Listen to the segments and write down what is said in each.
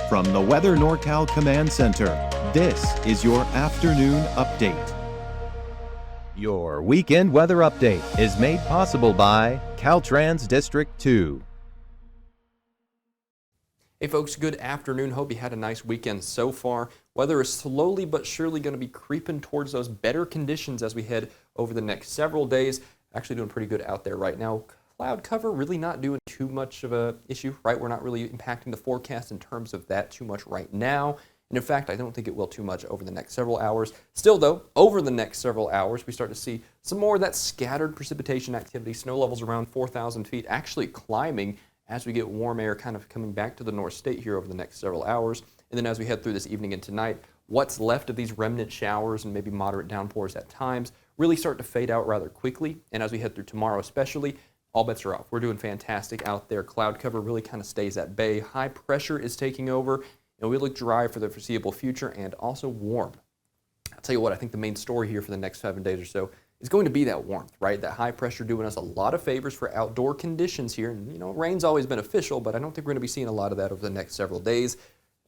From the Weather NorCal Command Center, this is your afternoon update. Your weekend weather update is made possible by Caltrans District 2. Hey folks, good afternoon. Hope you had a nice weekend so far. Weather is slowly but surely going to be creeping towards those better conditions as we head over the next several days. Actually doing pretty good out there right now. Cloud cover really not doing too much of a issue, right? We're not really impacting the forecast in terms of that too much right now. And in fact, I don't think it will too much over the next several hours. Still though, over the next several hours, we start to see some more of that scattered precipitation activity. Snow levels around 4,000 feet actually climbing as we get warm air kind of coming back to the North State here over the next several hours. And then as we head through this evening and tonight, what's left of these remnant showers and maybe moderate downpours at times really start to fade out rather quickly. And as we head through tomorrow especially, all bets are off. We're doing fantastic out there. Cloud cover really kind of stays at bay. High pressure is taking over, and we look dry for the foreseeable future and also warm. I'll tell you what, I think the main story here for the next 7 days or so is going to be that warmth, right? That high pressure doing us a lot of favors for outdoor conditions here. And, you know, rain's always beneficial, but I don't think we're going to be seeing a lot of that over the next several days.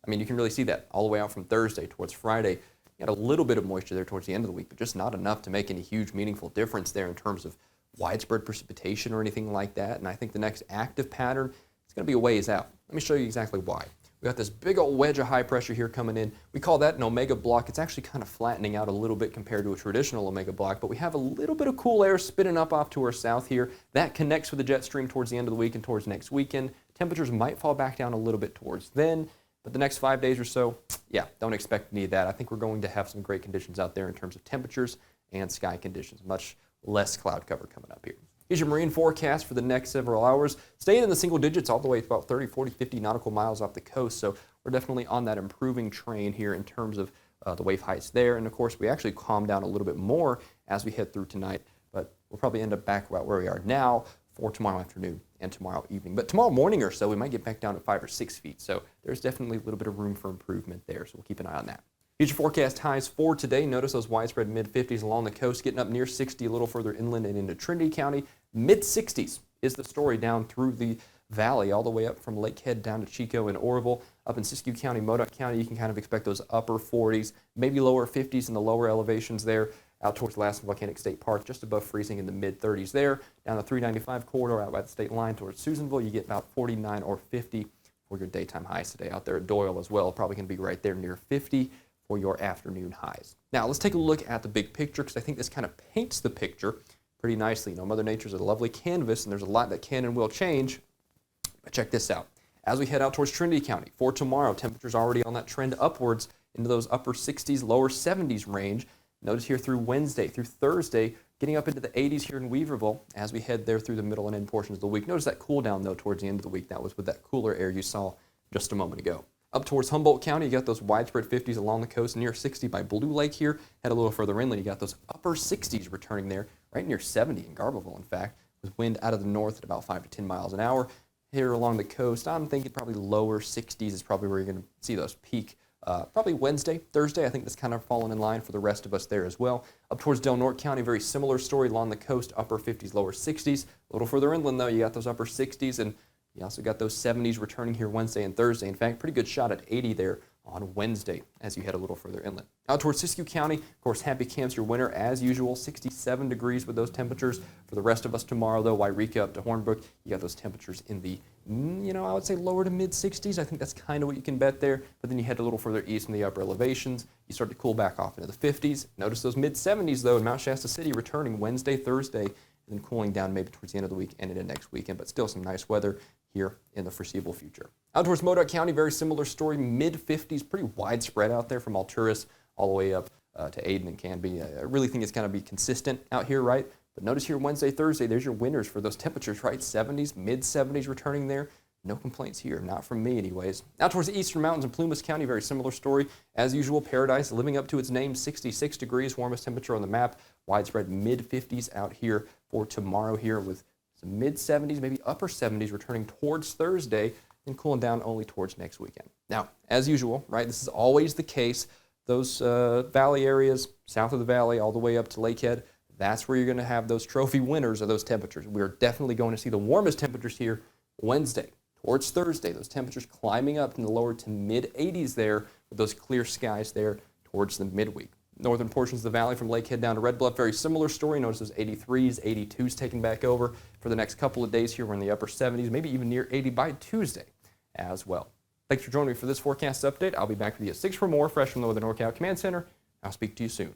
I mean, you can really see that all the way out from Thursday towards Friday. You had a little bit of moisture there towards the end of the week, but just not enough to make any huge, meaningful difference there in terms of widespread precipitation or anything like that. And I think the next active pattern is going to be a ways out. Let me show you exactly why. We got this big old wedge of high pressure here coming in. We call that an omega block. It's actually kind of flattening out a little bit compared to a traditional omega block, but we have a little bit of cool air spinning up off to our south here. That connects with the jet stream towards the end of the week and towards next weekend. Temperatures might fall back down a little bit towards then, but the next 5 days or so, yeah, don't expect any of that. I think we're going to have some great conditions out there in terms of temperatures and sky conditions. Much less cloud cover coming up here. Here's your marine forecast for the next several hours. Staying in the single digits all the way to about 30, 40, 50 nautical miles off the coast. So we're definitely on that improving train here in terms of the wave heights there. And of course, we actually calm down a little bit more as we head through tonight. But we'll probably end up back about where we are now for tomorrow afternoon and tomorrow evening. But tomorrow morning or so, we might get back down to 5 or 6 feet. So there's definitely a little bit of room for improvement there. So we'll keep an eye on that. Future forecast highs for today. Notice those widespread mid-50s along the coast, getting up near 60 a little further inland and into Trinity County. Mid-60s is the story down through the valley, all the way up from Lakehead down to Chico and Oroville. Up in Siskiyou County, Modoc County, you can kind of expect those upper 40s, maybe lower 50s in the lower elevations there. Out towards Lassen Volcanic State Park, just above freezing in the mid-30s there. Down the 395 corridor out by the state line towards Susanville, you get about 49 or 50 for your daytime highs today. Out there at Doyle as well, probably going to be right there near 50 for your afternoon highs. Now, let's take a look at the big picture because I think this kind of paints the picture pretty nicely. You know, Mother Nature's a lovely canvas, and there's a lot that can and will change. But check this out. As we head out towards Trinity County, for tomorrow, temperatures already on that trend upwards into those upper 60s, lower 70s range. Notice here through Wednesday, through Thursday, getting up into the 80s here in Weaverville as we head there through the middle and end portions of the week. Notice that cool down, though, towards the end of the week. That was with that cooler air you saw just a moment ago. Up towards Humboldt County, you got those widespread 50s along the coast, near 60 by Blue Lake here. Head a little further inland, you got those upper 60s returning there, right near 70 in Garberville, in fact, with wind out of the north at about 5 to 10 miles an hour. Here along the coast, I'm thinking probably lower 60s is probably where you're going to see those peak. Probably Wednesday, Thursday, I think that's kind of fallen in line for the rest of us there as well. Up towards Del Norte County, very similar story along the coast, upper 50s, lower 60s. A little further inland, though, you got those upper 60s, and you also got those 70s returning here Wednesday and Thursday. In fact, pretty good shot at 80 there on Wednesday as you head a little further inland. Out towards Siskiyou County, of course, happy camps your winter as usual, 67 degrees with those temperatures. For the rest of us tomorrow, though, Wairika up to Hornbrook, you got those temperatures in the, I would say lower to mid 60s. I think that's kind of what you can bet there. But then you head a little further east in the upper elevations, you start to cool back off into the 50s. Notice those mid 70s, though, in Mount Shasta City returning Wednesday, Thursday, and then cooling down maybe towards the end of the week and into next weekend, but still some nice weather here in the foreseeable future. Out towards Modoc County, very similar story, mid-50s, pretty widespread out there from Alturas all the way up to Aden and Canby. I really think it's going to be consistent out here, right? But notice here Wednesday, Thursday, there's your winners for those temperatures, right? 70s, mid-70s returning there. No complaints here, not from me anyways. Out towards the eastern mountains in Plumas County, very similar story. As usual, Paradise living up to its name, 66 degrees, warmest temperature on the map. Widespread mid-50s out here for tomorrow here with some mid-70s, maybe upper 70s returning towards Thursday and cooling down only towards next weekend. Now, as usual, right, this is always the case. Those valley areas, south of the valley all the way up to Lakehead, that's where you're going to have those trophy winners of those temperatures. We're definitely going to see the warmest temperatures here Wednesday, towards Thursday. Those temperatures climbing up in the lower to mid 80s there with those clear skies there towards the midweek. Northern portions of the valley from Lakehead down to Red Bluff, very similar story. Notice those 83s, 82s taking back over for the next couple of days here. We're in the upper 70s, maybe even near 80 by Tuesday as well. Thanks for joining me for this forecast update. I'll be back with you at 6 for more, fresh from the NorCal Command Center. I'll speak to you soon.